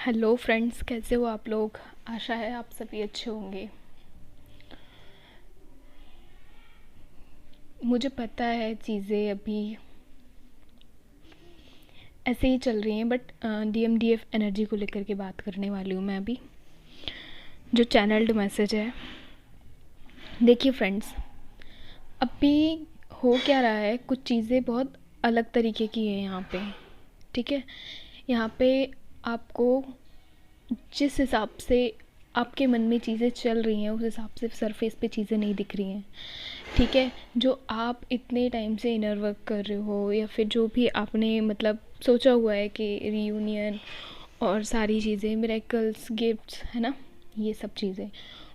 Hello friends, कैसे हो आप लोग। आशा है आप सभी अच्छे होंगे। मुझे पता है चीज़ें अभी ऐसे ही चल रही हैं, बट डीएमडीएफ एनर्जी को लेकर के बात करने वाली हूँ मैं अभी। जो चैनल्ड मैसेज है, देखिए फ्रेंड्स, अभी हो क्या रहा है, कुछ चीज़ें बहुत अलग तरीके की हैं यहाँ पे। ठीक है, यहाँ पे आपको जिस हिसाब से आपके मन में चीज़ें चल रही हैं उस हिसाब से सरफेस पे चीज़ें नहीं दिख रही हैं। ठीक है, जो आप इतने टाइम से इनर वर्क कर रहे हो या फिर जो भी आपने मतलब सोचा हुआ है कि रियूनियन और सारी चीज़ें, मिरेकल्स, गिफ्ट्स, है ना, ये सब चीज़ें,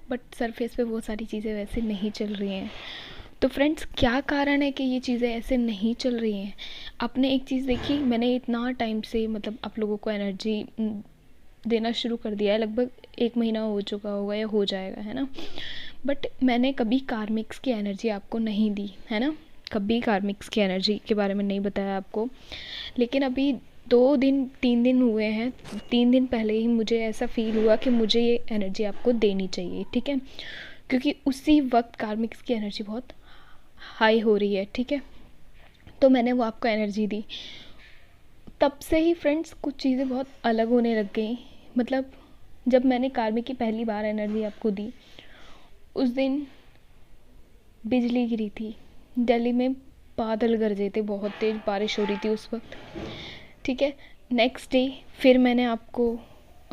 बट सरफेस पे वो सारी चीज़ें वैसे नहीं चल रही हैं। तो फ्रेंड्स, क्या कारण है कि ये चीज़ें ऐसे नहीं चल रही हैं। आपने एक चीज़ देखी, मैंने इतना टाइम से मतलब आप लोगों को एनर्जी देना शुरू कर दिया है, लगभग 1 महीना हो चुका होगा या हो जाएगा, है ना। बट मैंने कभी कार्मिक्स की एनर्जी आपको नहीं दी, है ना। कभी कार्मिक्स की एनर्जी के बारे में नहीं बताया आपको। लेकिन अभी 2 दिन 3 दिन हुए हैं, 3 दिन पहले ही मुझे ऐसा फ़ील हुआ कि मुझे ये एनर्जी आपको देनी चाहिए। ठीक है, क्योंकि उसी वक्त कार्मिक्स की एनर्जी बहुत हाई हो रही है। ठीक है, तो मैंने वो आपको एनर्जी दी। तब से ही फ्रेंड्स कुछ चीज़ें बहुत अलग होने लग गई। मतलब जब मैंने कार्मिक की पहली बार एनर्जी आपको दी, उस दिन बिजली गिरी थी, दिल्ली में बादल गरजे थे, बहुत तेज़ बारिश हो रही थी उस वक्त। ठीक है, नेक्स्ट डे फिर मैंने आपको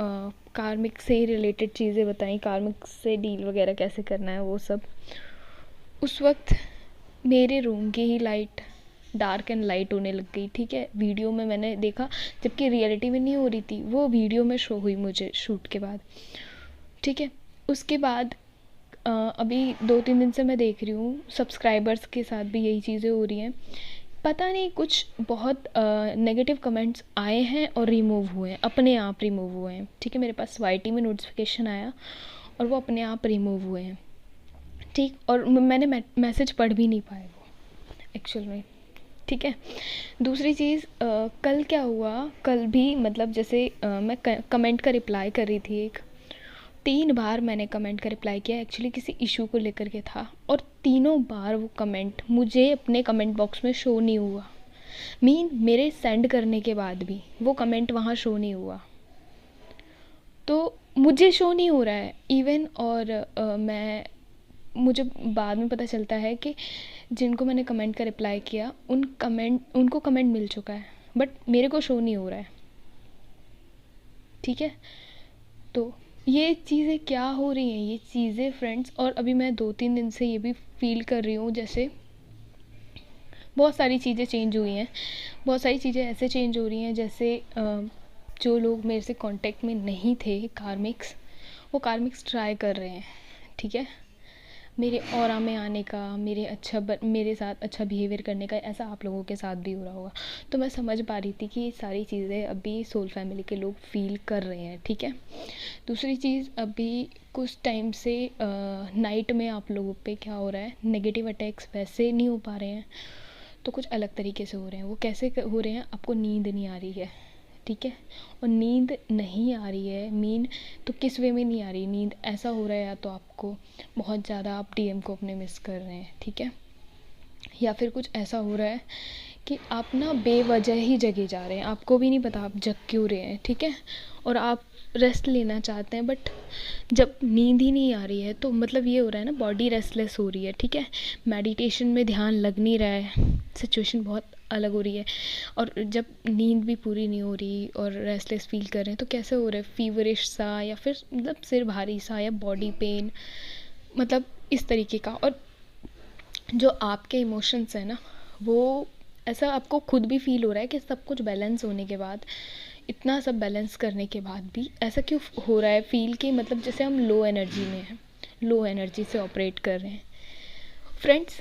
कार्मिक से रिलेटेड चीज़ें बताई, कार्मिक से डील वगैरह कैसे करना है वो सब। उस वक्त मेरे रूम की ही लाइट डार्क एंड लाइट होने लग गई। ठीक है, वीडियो में मैंने देखा, जबकि रियलिटी में नहीं हो रही थी, वो वीडियो में शो हुई मुझे शूट के बाद। ठीक है, उसके बाद अभी 2-3 दिन से मैं देख रही हूँ सब्सक्राइबर्स के साथ भी यही चीज़ें हो रही हैं। पता नहीं, कुछ बहुत नेगेटिव कमेंट्स आए हैं और रिमूव हुए हैं, अपने आप रिमूव हुए हैं। ठीक है, मेरे पास वाईटी में नोटिफिकेशन आया और वो अपने आप रिमूव हुए हैं। ठीक, और मैंने मैसेज पढ़ भी नहीं पाए वो एक्चुअल में। ठीक है, दूसरी चीज़, कल क्या हुआ, कल भी मतलब जैसे मैं कमेंट का रिप्लाई कर रही थी, एक 3 बार मैंने कमेंट का रिप्लाई किया, एक्चुअली किसी इशू को लेकर के था, और तीनों बार वो कमेंट मुझे अपने कमेंट बॉक्स में शो नहीं हुआ। मेरे सेंड करने के बाद भी वो कमेंट वहाँ शो नहीं हुआ, तो मुझे शो नहीं हो रहा है इवन। और मैं मुझे बाद में पता चलता है कि जिनको मैंने कमेंट का रिप्लाई किया उनको कमेंट मिल चुका है, बट मेरे को शो नहीं हो रहा है। ठीक है, तो ये चीज़ें क्या हो रही हैं, ये चीज़ें फ्रेंड्स। और अभी मैं 2-3 दिन से ये भी फील कर रही हूँ, जैसे बहुत सारी चीज़ें चेंज हुई हैं, बहुत सारी चीज़ें ऐसे चेंज हो रही हैं, जैसे जो लोग मेरे से कांटेक्ट में नहीं थे कार्मिक्स, वो कार्मिक्स ट्राई कर रहे हैं। ठीक है, मेरे ऑरा में आने का, मेरे साथ अच्छा बिहेवियर करने का, ऐसा आप लोगों के साथ भी हो रहा होगा। तो मैं समझ पा रही थी कि ये सारी चीज़ें अभी सोल फैमिली के लोग फील कर रहे हैं। ठीक है, दूसरी चीज़, अभी कुछ टाइम से नाइट में आप लोगों पे क्या हो रहा है, नेगेटिव अटैक्स वैसे नहीं हो पा रहे हैं, तो कुछ अलग तरीके से हो रहे हैं। वो कैसे हो रहे हैं, आपको नींद नहीं आ रही है। ठीक है, और नींद नहीं आ रही है तो किस वे में नहीं आ रही नींद, ऐसा हो रहा है या तो आपको बहुत ज़्यादा आप डीएम को अपने मिस कर रहे हैं। ठीक है, या फिर कुछ ऐसा हो रहा है कि आप ना बेवजह ही जगे जा रहे हैं, आपको भी नहीं पता आप जग क्यों रहे हैं। ठीक है, और आप रेस्ट लेना चाहते हैं, बट जब नींद ही नहीं आ रही है तो मतलब ये हो रहा है ना, बॉडी रेस्टलेस हो रही है। ठीक है, मेडिटेशन में ध्यान लग नहीं रहा है, सिचुएशन बहुत अलग हो रही है। और जब नींद भी पूरी नहीं हो रही और रेस्टलेस फील कर रहे हैं, तो कैसे हो रहा है, फीवरिश सा, या फिर मतलब सिर भारी सा, या बॉडी पेन, मतलब इस तरीके का। और जो आपके इमोशंस हैं ना, वो ऐसा आपको खुद भी फील हो रहा है कि सब कुछ बैलेंस होने के बाद, इतना सब बैलेंस करने के बाद भी ऐसा क्यों हो रहा है फील कि मतलब जैसे हम लो एनर्जी में हैं, लो एनर्जी से ऑपरेट कर रहे हैं। फ्रेंड्स,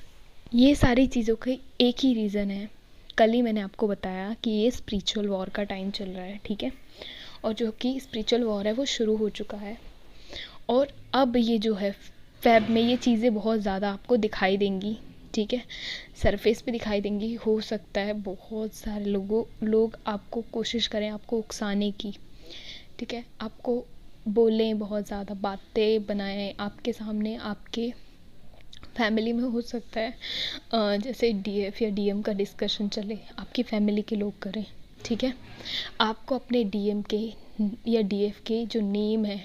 ये सारी चीज़ों का एक ही रीज़न है। कल ही मैंने आपको बताया कि ये स्पिरिचुअल वॉर का टाइम चल रहा है। ठीक है, और जो कि स्पिरिचुअल वॉर है वो शुरू हो चुका है, और अब ये जो है फेब में ये चीज़ें बहुत ज़्यादा आपको दिखाई देंगी। ठीक है, सरफेस पे दिखाई देंगी। हो सकता है बहुत सारे लोग आपको कोशिश करें आपको उकसाने की, ठीक है। आपको बोलें, बहुत ज़्यादा बातें बनाएं आपके सामने, आपके फैमिली में हो सकता है जैसे डीएफ या डीएम का डिस्कशन चले, आपकी फैमिली के लोग करें, ठीक है। आपको अपने डीएम के या डीएफ के जो नेम है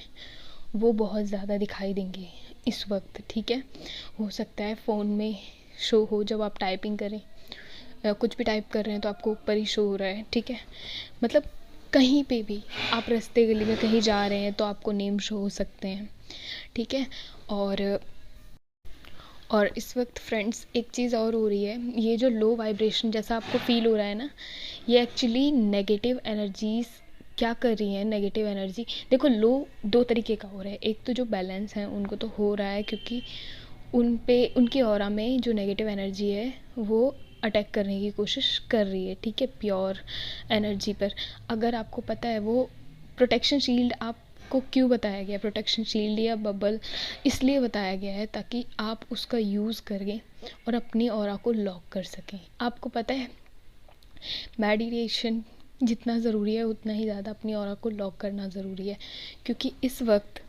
वो बहुत ज़्यादा दिखाई देंगे इस वक्त, ठीक है। हो सकता है फ़ोन में शो हो, जब आप टाइपिंग करें, कुछ भी टाइप कर रहे हैं तो आपको ऊपर ही शो हो रहा है, ठीक है। मतलब कहीं पे भी आप रास्ते गली में कहीं जा रहे हैं तो आपको नेम शो हो सकते हैं, ठीक है। और इस वक्त फ्रेंड्स एक चीज़ और हो रही है, ये जो लो वाइब्रेशन जैसा आपको फील हो रहा है ना, ये एक्चुअली नेगेटिव एनर्जीज़ क्या कर रही है। नेगेटिव एनर्जी देखो, लो दो तरीके का हो रहा है। एक तो जो बैलेंस है उनको तो हो रहा है क्योंकि उन पे उनकी ऑरा में जो नेगेटिव एनर्जी है वो अटैक करने की कोशिश कर रही है, ठीक है, प्योर एनर्जी पर। अगर आपको पता है वो प्रोटेक्शन शील्ड आपको क्यों बताया गया, प्रोटेक्शन शील्ड या बबल इसलिए बताया गया है ताकि आप उसका यूज़ करें और अपनी ऑरा को लॉक कर सकें। आपको पता है मेडिटेशन जितना ज़रूरी है उतना ही ज़्यादा अपनी ऑरा को लॉक करना ज़रूरी है, क्योंकि इस वक्त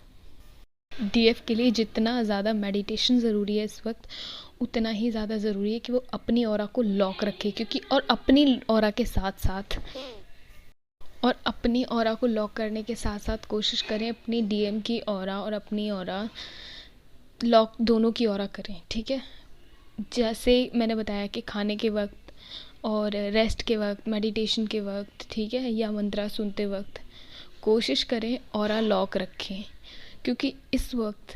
डीएफ के लिए जितना ज़्यादा मेडिटेशन ज़रूरी है इस वक्त, उतना ही ज़्यादा ज़रूरी है कि वो अपनी ऑरा को लॉक रखे, क्योंकि और अपनी ऑरा के साथ साथ और अपनी ऑरा को लॉक करने के साथ साथ कोशिश करें अपनी डीएम की ऑरा और अपनी ऑरा लॉक दोनों की ऑरा करें, ठीक है। जैसे मैंने बताया कि खाने के वक्त और रेस्ट के वक्त, मेडिटेशन के वक्त, ठीक है, या मंत्रा सुनते वक्त कोशिश करें ऑरा लॉक रखें, क्योंकि इस वक्त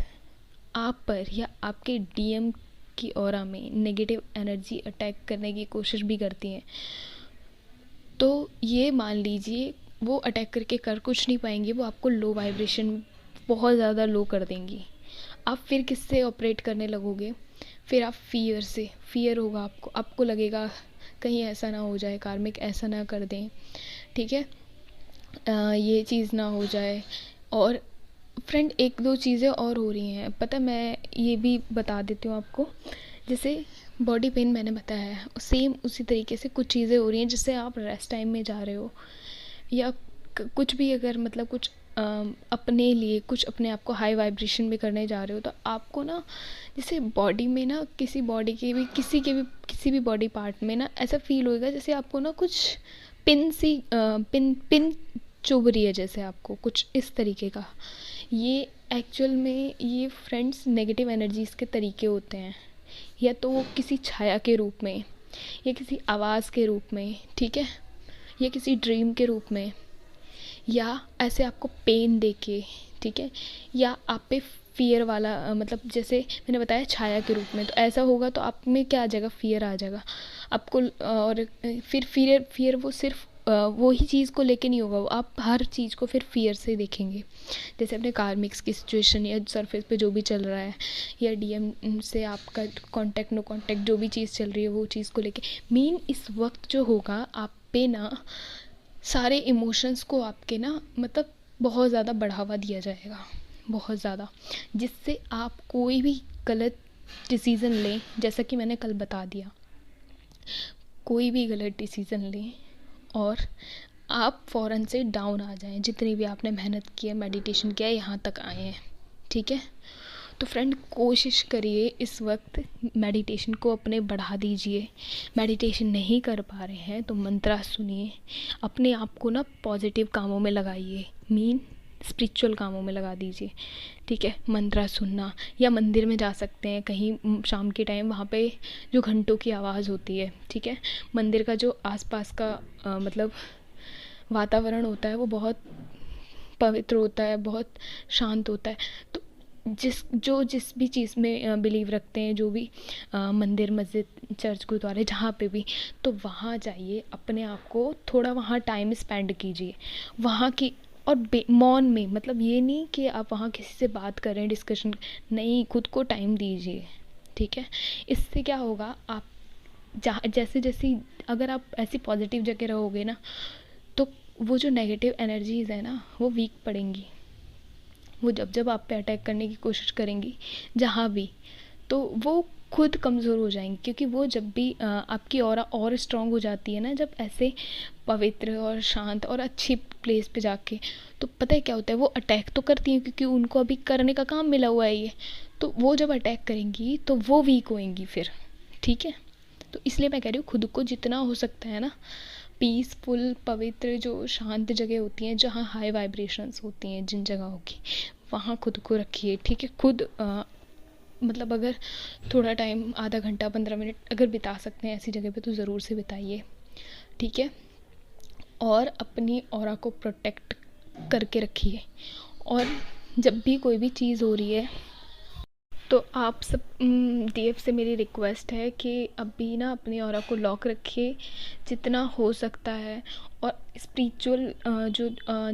आप पर या आपके डीएम की ऑरा में नेगेटिव एनर्जी अटैक करने की कोशिश भी करती हैं। तो ये मान लीजिए वो अटैक करके कर कुछ नहीं पाएंगी, वो आपको लो वाइब्रेशन बहुत ज़्यादा लो कर देंगी। आप फिर किससे ऑपरेट करने लगोगे, फिर आप फियर होगा आपको लगेगा कहीं ऐसा ना हो जाए, कार्मिक ऐसा ना कर दें, ठीक है, ये चीज़ ना हो जाए। और फ्रेंड एक दो चीज़ें और हो रही हैं, पता मैं ये भी बता देती हूँ आपको। जैसे बॉडी पेन मैंने बताया है, सेम उसी तरीके से कुछ चीज़ें हो रही हैं। जैसे आप रेस्ट टाइम में जा रहे हो या कुछ भी, अगर मतलब कुछ अपने लिए कुछ अपने आप को हाई वाइब्रेशन में करने जा रहे हो, तो आपको ना जैसे बॉडी में ना किसी भी बॉडी पार्ट में ना ऐसा फील होएगा जैसे आपको ना कुछ पिन चुभ रही है, जैसे आपको कुछ इस तरीके का। ये एक्चुअल में ये फ्रेंड्स नेगेटिव एनर्जीज़ के तरीके होते हैं, या तो वो किसी छाया के रूप में, या किसी आवाज़ के रूप में, ठीक है, या किसी ड्रीम के रूप में, या ऐसे आपको पेन देके, ठीक है, या आप पे फियर वाला मतलब जैसे मैंने बताया छाया के रूप में, तो ऐसा होगा तो आप में क्या आ जाएगा, फियर आ जाएगा आपको। और फिर फियर वो सिर्फ वो ही चीज़ को लेके नहीं होगा, वो आप हर चीज़ को फिर फियर से देखेंगे। जैसे अपने कार्मिक्स की सिचुएशन या सरफेस पे जो भी चल रहा है, या डीएम से आपका कांटेक्ट नो कांटेक्ट जो भी चीज़ चल रही है वो चीज़ को लेके मीन इस वक्त जो होगा आप पे ना सारे इमोशंस को आपके ना मतलब बहुत ज़्यादा बढ़ावा दिया जाएगा, बहुत ज़्यादा, जिससे आप कोई भी गलत डिसीज़न लें, जैसा कि मैंने कल बता दिया, कोई भी गलत डिसीज़न लें और आप फ़ौरन से डाउन आ जाएं। जितनी भी आपने मेहनत की है, मेडिटेशन किया है, यहाँ तक आए हैं, ठीक है। तो फ्रेंड कोशिश करिए इस वक्त मेडिटेशन को अपने बढ़ा दीजिए। मेडिटेशन नहीं कर पा रहे हैं तो मंत्रा सुनिए, अपने आप को ना पॉजिटिव कामों में लगाइए, स्पिरिचुअल कामों में लगा दीजिए, ठीक है। मंत्रा सुनना, या मंदिर में जा सकते हैं कहीं शाम के टाइम, वहाँ पे जो घंटों की आवाज़ होती है, ठीक है, मंदिर का जो आसपास का मतलब वातावरण होता है वो बहुत पवित्र होता है, बहुत शांत होता है। तो जिस भी चीज़ में बिलीव रखते हैं, जो भी मंदिर, मस्जिद, चर्च, गुरुद्वारे, जहाँ पे भी, तो वहाँ जाइए, अपने आप को थोड़ा वहाँ टाइम स्पेंड कीजिए वहाँ की। और मौन में, मतलब ये नहीं कि आप वहाँ किसी से बात करें, डिस्कशन नहीं, खुद को टाइम दीजिए, ठीक है। इससे क्या होगा, आप जैसे अगर आप ऐसी पॉजिटिव जगह रहोगे ना, तो वो जो नेगेटिव एनर्जीज़ है ना वो वीक पड़ेंगी। वो जब आप पे अटैक करने की कोशिश करेंगी जहाँ भी, तो वो खुद कमज़ोर हो जाएंगी, क्योंकि वो जब भी आपकी ऑरा और स्ट्रांग हो जाती है ना, जब ऐसे पवित्र और शांत और अच्छी प्लेस पे जाके, तो पता है क्या होता है, वो अटैक तो करती हैं क्योंकि उनको अभी करने का काम मिला हुआ है ये, तो वो जब अटैक करेंगी तो वो वीक होएंगी फिर, ठीक है। तो इसलिए मैं कह रही हूँ खुद को जितना हो सकता है ना पीसफुल, पवित्र, जो शांत जगह होती हैं जहाँ हाई वाइब्रेशंस होती हैं जिन जगहों की, वहाँ खुद को रखिए, ठीक है। खुद मतलब अगर थोड़ा टाइम, आधा घंटा 15 मिनट अगर बिता सकते हैं ऐसी जगह पे तो ज़रूर से बिताइए, ठीक है। और अपनी ऑरा को प्रोटेक्ट करके रखिए। और जब भी कोई भी चीज़ हो रही है तो आप सब डीएफ से मेरी रिक्वेस्ट है कि अभी ना अपनी ऑरा को लॉक रखिए जितना हो सकता है। और स्पिरिचुअल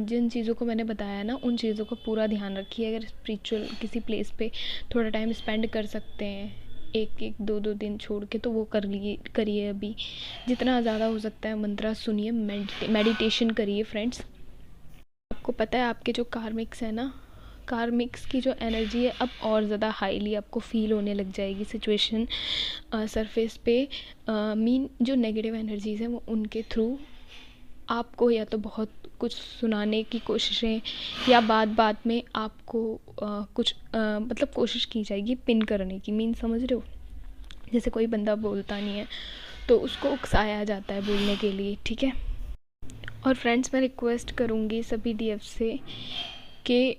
जिन चीज़ों को मैंने बताया ना उन चीज़ों का पूरा ध्यान रखिए। अगर स्पिरिचुअल किसी प्लेस पे थोड़ा टाइम स्पेंड कर सकते हैं, एक एक दो दो दिन छोड़ के, तो वो करिए अभी जितना ज़्यादा हो सकता है। मंत्रा सुनिए, मेडिटेशन करिए फ्रेंड्स। आपको पता है आपके जो कार्मिक्स है ना, कार्मिक्स की जो एनर्जी है अब और ज़्यादा हाईली आपको फील होने लग जाएगी सिचुएशन सरफेस पे। मीन जो नेगेटिव एनर्जीज़ हैं वो उनके थ्रू आपको या तो बहुत कुछ सुनाने की कोशिशें, या बात बात में आपको कुछ मतलब कोशिश की जाएगी पिन करने की। मीन समझ रहे हो, जैसे कोई बंदा बोलता नहीं है तो उसको उकसाया जाता है बोलने के लिए, ठीक है। और फ्रेंड्स मैं रिक्वेस्ट करूँगी सभी डीएफ से कि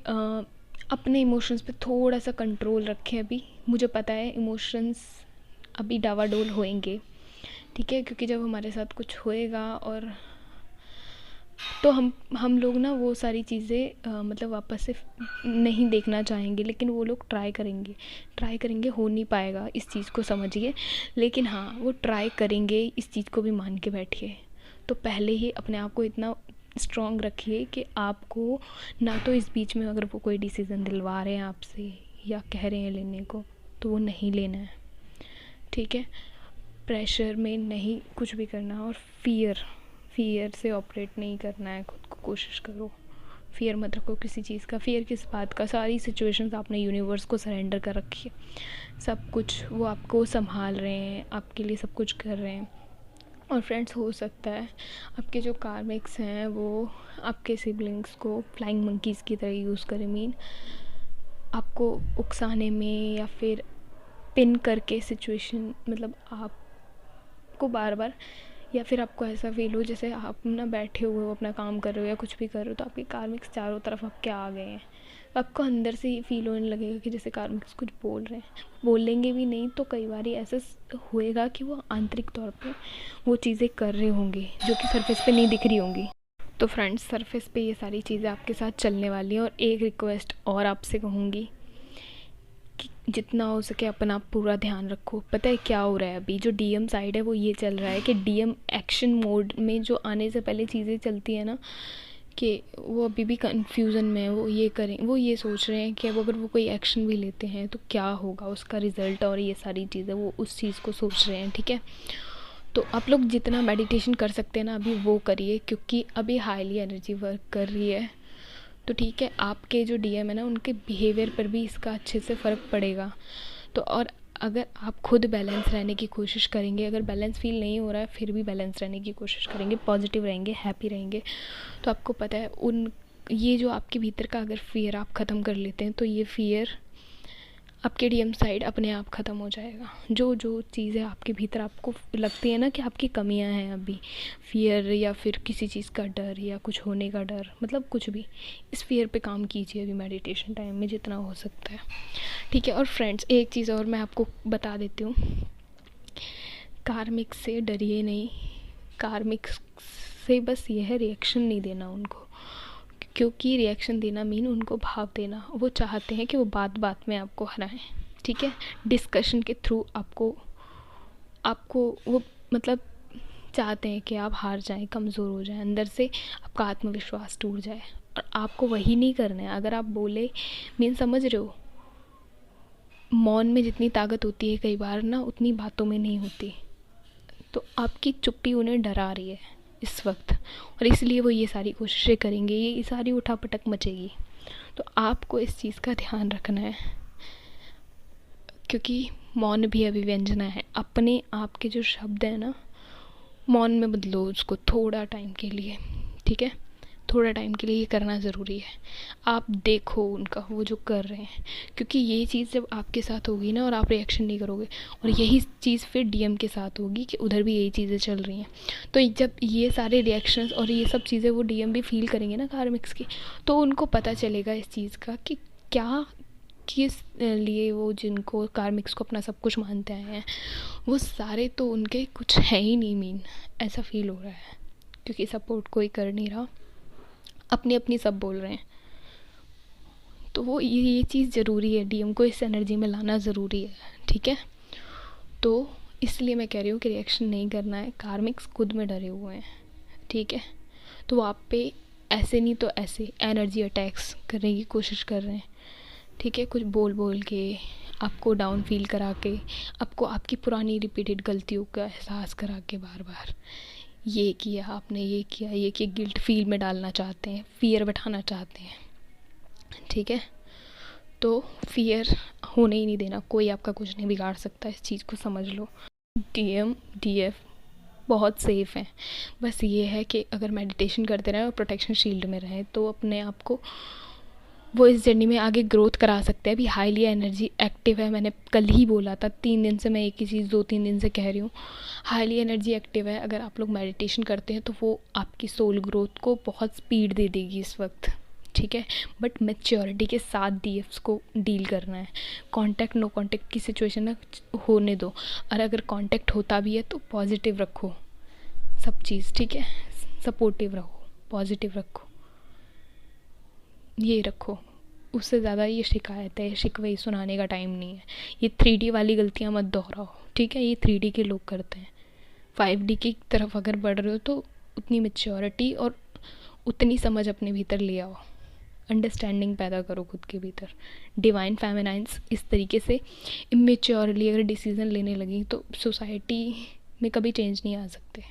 अपने इमोशंस पे थोड़ा सा कंट्रोल रखें। अभी मुझे पता है इमोशंस अभी डावाडोल होएंगे, ठीक है, क्योंकि जब हमारे साथ कुछ होएगा और तो हम लोग ना वो सारी चीज़ें मतलब वापस से नहीं देखना चाहेंगे, लेकिन वो लोग ट्राई करेंगे। हो नहीं पाएगा इस चीज़ को समझिए, लेकिन हाँ वो ट्राई करेंगे, इस चीज़ को भी मान के बैठिए। तो पहले ही अपने आप को इतना स्ट्रॉन्ग रखिए कि आपको ना तो इस बीच में अगर वो कोई डिसीज़न दिलवा रहे हैं आपसे या कह रहे हैं लेने को तो वो नहीं लेना है, ठीक है। प्रेशर में नहीं कुछ भी करना, और फियर से ऑपरेट नहीं करना है। खुद को कोशिश करो, फियर मत रखो किसी चीज़ का। फियर किस बात का, सारी सिचुएशंस आपने यूनिवर्स को सरेंडर कर रखी है। सब कुछ वो आपको संभाल रहे हैं, आपके लिए सब कुछ कर रहे हैं। और फ्रेंड्स हो सकता है आपके जो कार्मिक्स हैं वो आपके सिबलिंग्स को फ्लाइंग मंकीज़ की तरह यूज़ करें। मीन आपको उकसाने में या फिर पिन करके सिचुएशन, मतलब आपको बार बार, या फिर आपको ऐसा फील हो जैसे आप ना बैठे हुए हो अपना काम कर रहे हो या कुछ भी कर रहे हो तो आपके कार्मिक्स चारों तरफ आपके आ गए हैं, आपको अंदर से ही फील होने लगेगा कि जैसे कार्मिक्स कुछ बोल रहे हैं। बोलेंगे भी नहीं तो कई बार ऐसा होएगा कि वो आंतरिक तौर पे वो चीज़ें कर रहे होंगे जो कि सरफेस पे नहीं दिख रही होंगी। तो फ्रेंड्स सरफेस पे ये सारी चीज़ें आपके साथ चलने वाली हैं। और एक रिक्वेस्ट और आपसे कहूँगी कि जितना हो सके अपना पूरा ध्यान रखो। पता है क्या हो रहा है अभी, जो डीएम साइड है वो ये चल रहा है कि डीएम एक्शन मोड में जो आने से पहले चीज़ें चलती हैं ना, कि वो अभी भी कन्फ्यूज़न में है। वो ये सोच रहे हैं कि अब अगर वो कोई एक्शन भी लेते हैं तो क्या होगा उसका रिज़ल्ट, और ये सारी चीज़ें वो उस चीज़ को सोच रहे हैं, ठीक है। तो आप लोग जितना मेडिटेशन कर सकते हैं ना अभी वो करिए, क्योंकि अभी हाईली एनर्जी वर्क कर रही है। तो ठीक है, आपके जो डीएम है ना उनके बिहेवियर पर भी इसका अच्छे से फ़र्क पड़ेगा। तो और अगर आप खुद बैलेंस रहने की कोशिश करेंगे, अगर बैलेंस फील नहीं हो रहा है फिर भी बैलेंस रहने की कोशिश करेंगे, पॉजिटिव रहेंगे, हैप्पी रहेंगे, तो आपको पता है ये जो आपके भीतर का अगर फियर आप ख़त्म कर लेते हैं तो ये फियर आपके डीएम साइड अपने आप ख़त्म हो जाएगा। जो जो चीज़ें आपके भीतर आपको लगती है ना कि आपकी कमियां हैं अभी, फियर या फिर किसी चीज़ का डर या कुछ होने का डर, मतलब कुछ भी, इस फियर पे काम कीजिए अभी मेडिटेशन टाइम में जितना हो सकता है, ठीक है। और फ्रेंड्स एक चीज़ और मैं आपको बता देती हूँ, कार्मिक से डरिए नहीं। कार्मिक से बस ये है रिएक्शन नहीं देना उनको, क्योंकि रिएक्शन देना मीन उनको भाव देना। वो चाहते हैं कि वो बात बात में आपको हराएं, ठीक है। डिस्कशन के थ्रू आपको वो मतलब चाहते हैं कि आप हार जाएं, कमज़ोर हो जाएं, अंदर से आपका आत्मविश्वास टूट जाए। और आपको वही नहीं करना है। अगर आप बोले, मीन समझ रहे हो, मौन में जितनी ताकत होती है कई बार ना उतनी बातों में नहीं होती। तो आपकी चुप्पी उन्हें डरा रही है इस वक्त, और इसलिए वो ये सारी कोशिशें करेंगे, ये सारी उठापटक मचेगी। तो आपको इस चीज़ का ध्यान रखना है, क्योंकि मौन भी अभिव्यंजना है। अपने आप के जो शब्द हैं ना, मौन में बदलो उसको थोड़ा टाइम के लिए, ठीक है। थोड़ा टाइम के लिए ये करना ज़रूरी है। आप देखो उनका वो जो कर रहे हैं, क्योंकि ये चीज़ जब आपके साथ होगी ना और आप रिएक्शन नहीं करोगे, और यही चीज़ फिर डीएम के साथ होगी कि उधर भी यही चीज़ें चल रही हैं, तो जब ये सारे रिएक्शंस और ये सब चीज़ें वो डीएम भी फील करेंगे ना कार्मिक्स की, तो उनको पता चलेगा इस चीज़ का कि क्या किस लिए वो जिनको कार्मिक्स को अपना सब कुछ मानते आए हैं, वो सारे तो उनके कुछ है ही नहीं मीन, ऐसा फील हो रहा है। क्योंकि सपोर्ट कोई कर नहीं रहा, अपनी अपनी सब बोल रहे हैं। तो वो ये चीज़ ज़रूरी है, डीएम को इस एनर्जी में लाना ज़रूरी है, ठीक है। तो इसलिए मैं कह रही हूँ कि रिएक्शन नहीं करना है। कार्मिक्स खुद में डरे हुए हैं, ठीक है। तो वो आप पे ऐसे नहीं तो ऐसे एनर्जी अटैक्स करने की कोशिश कर रहे हैं, ठीक है। कुछ बोल बोल के, आपको डाउन फील करा के, आपको आपकी पुरानी रिपीटेड गलतियों का एहसास करा के बार बार ये किया आपने, ये किया, ये कि गिल्ट फील में डालना चाहते हैं, फियर बैठाना चाहते हैं, ठीक है। तो फियर होने ही नहीं देना, कोई आपका कुछ नहीं बिगाड़ सकता, इस चीज़ को समझ लो। डीएम डीएफ बहुत सेफ़ हैं। बस ये है कि अगर मेडिटेशन करते रहें और प्रोटेक्शन शील्ड में रहें तो अपने आप को वो इस जर्नी में आगे ग्रोथ करा सकते हैं। अभी हाईली एनर्जी एक्टिव है, मैंने कल ही बोला था, 3 दिन से मैं एक ही चीज़ 2-3 दिन से कह रही हूँ, हाईली एनर्जी एक्टिव है। अगर आप लोग मेडिटेशन करते हैं तो वो आपकी सोल ग्रोथ को बहुत स्पीड दे देगी इस वक्त, ठीक है। बट मैच्योरिटी के साथ डीएफ्स को डील करना है। कांटेक्ट नो कांटेक्ट की सिचुएशन ना होने दो, और अगर कांटेक्ट होता भी है तो पॉजिटिव रखो सब चीज़, ठीक है। सपोर्टिव रहो, पॉजिटिव रखो, ये रखो। उससे ज़्यादा ये शिकायत है, शिकवे सुनाने का टाइम नहीं है। ये 3D वाली गलतियाँ मत दोहराओ, ठीक है। ये 3D के लोग करते हैं। 5D की तरफ अगर बढ़ रहे हो तो उतनी मैच्योरिटी और उतनी समझ अपने भीतर ले आओ, अंडरस्टैंडिंग पैदा करो खुद के भीतर। डिवाइन फेमिनाइंस इस तरीके से इमेच्योरली अगर डिसीज़न लेने लगी तो सोसाइटी में कभी चेंज नहीं आ सकते।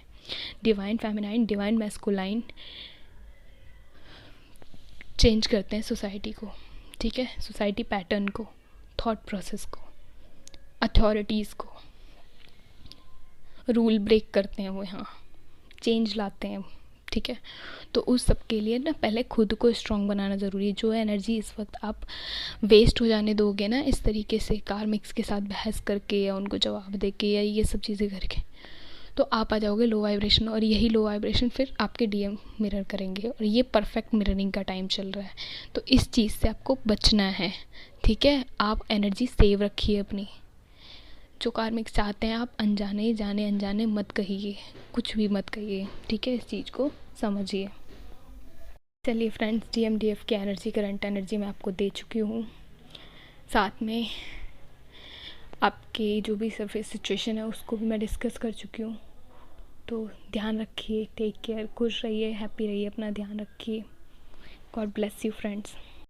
Divine feminine, divine masculine change करते हैं सोसाइटी को, ठीक है। सोसाइटी पैटर्न को, थॉट प्रोसेस को, अथॉरिटीज़ को रूल ब्रेक करते हैं वो, यहाँ चेंज लाते हैं, ठीक है। तो उस सब के लिए ना पहले खुद को स्ट्रॉन्ग बनाना ज़रूरी है। जो एनर्जी इस वक्त आप वेस्ट हो जाने दोगे ना इस तरीके से कार्मिक्स के साथ बहस करके या उनको जवाब दे के या ये सब चीज़ें करके, तो आप आ जाओगे लो वाइब्रेशन, और यही लो वाइब्रेशन फिर आपके डीएम मिरर करेंगे, और ये परफेक्ट मिररिंग का टाइम चल रहा है। तो इस चीज़ से आपको बचना है, ठीक है। आप एनर्जी सेव रखिए अपनी। जो कार्मिक चाहते हैं आप अनजाने जाने अनजाने मत कहिए, कुछ भी मत कहिए, ठीक है। इस चीज़ को समझिए। चलिए फ्रेंड्स, डीएमडीएफ की एनर्जी, करंट एनर्जी मैं आपको दे चुकी हूँ। साथ में आपके जो भी सरफेस सिचुएशन है उसको भी मैं डिस्कस कर चुकी हूँ। तो ध्यान रखिए, टेक केयर, खुश रहिए, हैप्पी रहिए, अपना ध्यान रखिए। God bless you friends.